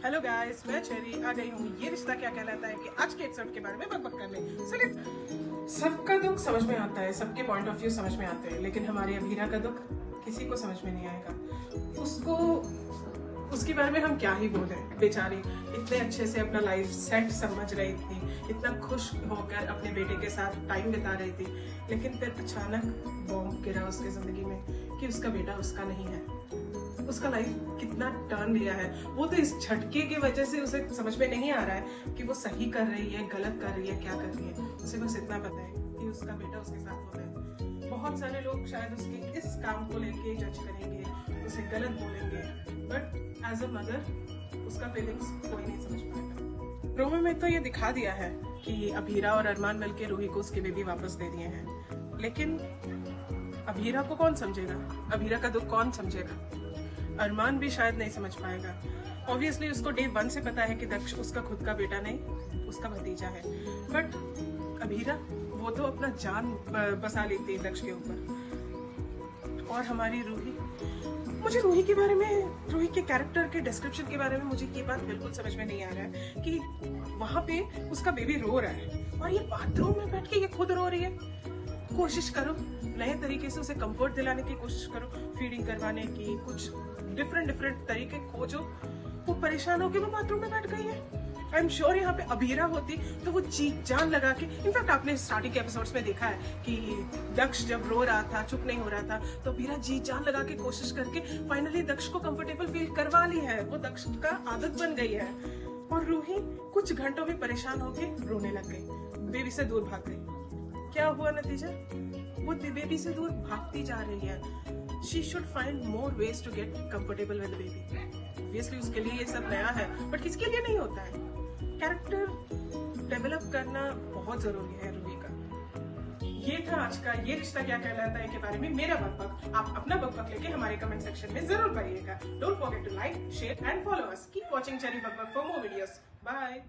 Hello guys, मैं cherry आ गई हूँ ये रिश्ता क्या कहलाता है कि आज के एपिसोड के बारे में बकबक करने। सबका दुख समझ में आता है, सबके पॉइंट ऑफ व्यू समझ में आते हैं, लेकिन हमारी अभीरा का दुख किसी को समझ में नहीं आएगा। उसके बारे में हम क्या ही बोले। बेचारी इतने अच्छे से अपना लाइफ सेट समझ रही थी, इतना खुश होकर अपने बेटे के साथ टाइम बिता रही थी, लेकिन फिर अचानक बॉम्ब गिरा उसके जिंदगी में कि उसका बेटा उसका नहीं है। उसका लाइफ कितना टर्न लिया है। वो तो इस झटके की वजह से उसे समझ में नहीं आ रहा है कि वो सही कर रही है, गलत कर रही है, क्या कर रही है। उसे बस इतना पता है कि उसका बेटा उसके साथ हो गया। बहुत सारे लोग शायद उसके इस काम को लेके जज करेंगे, उसे गलत बोलेंगे, बट एज अ मदर उसका फीलिंग्स कोई नहीं समझ पाएगा। प्रोमो में तो ये दिखा दिया है कि अभीरा और अरमान मिलकर रूही को उसके बेबी वापस दे दिए हैं, लेकिन अभीरा को कौन समझेगा? अभीरा का दुख कौन समझेगा? अरमान भी शायद नहीं समझ पाएगा। ऑब्वियसली उसको डे 1 से पता है कि दक्ष उसका खुद का बेटा नहीं, उसका भतीजा है, बट अभीरा वो तो अपना जान बसा लेती है दक्ष के ऊपर। और हमारी रूही, मुझे रूही के बारे में, रूही के कैरेक्टर के डिस्क्रिप्शन के बारे में मुझे ये बात बिल्कुल समझ में नहीं आ रहा है कि वहां पे उसका बेबी रो रहा है और ये बाथरूम में बैठ के ये खुद रो रही है। कोशिश करो नए तरीके से उसे कंफर्ट दिलाने की कोशिश करो, फीडिंग करवाने की, कुछ डिफरेंट तरीके खोजो। वो परेशान होकर वो बाथरूम में बैठ गई है। आई एम श्योर यहाँ पे अभीरा होती तो वो जी जान लगा के, इनफैक्ट आपने स्टार्टिंग के एपिसोड्स में देखा है कि दक्ष जब रो रहा था, चुप नहीं हो रहा था, तो अभीरा जी जान लगा के कोशिश करके फाइनली दक्ष को कंफर्टेबल फील करवा ली है। वो दक्ष का आदत बन गई है। और रूही कुछ घंटों में परेशान होकर रोने लग गई, बेबी से दूर भाग गई। क्या हुआ नतीजा? वो बेबी से दूर भागती जा रही है। She should find more ways to get comfortable with the baby. Obviously उसके लिए ये सब नया है, बट किसके लिए नहीं होता है। कैरेक्टर डेवलप करना बहुत जरूरी है रूही का। ये था आज का ये रिश्ता क्या कहलाता है के बारे में मेरा बकबक। आप अपना बकबक लेके हमारे कमेंट सेक्शन में जरूर भरिएगा। Don't forget to like, share and follow us. Keep watching Cherry Bakbak for more videos. Bye.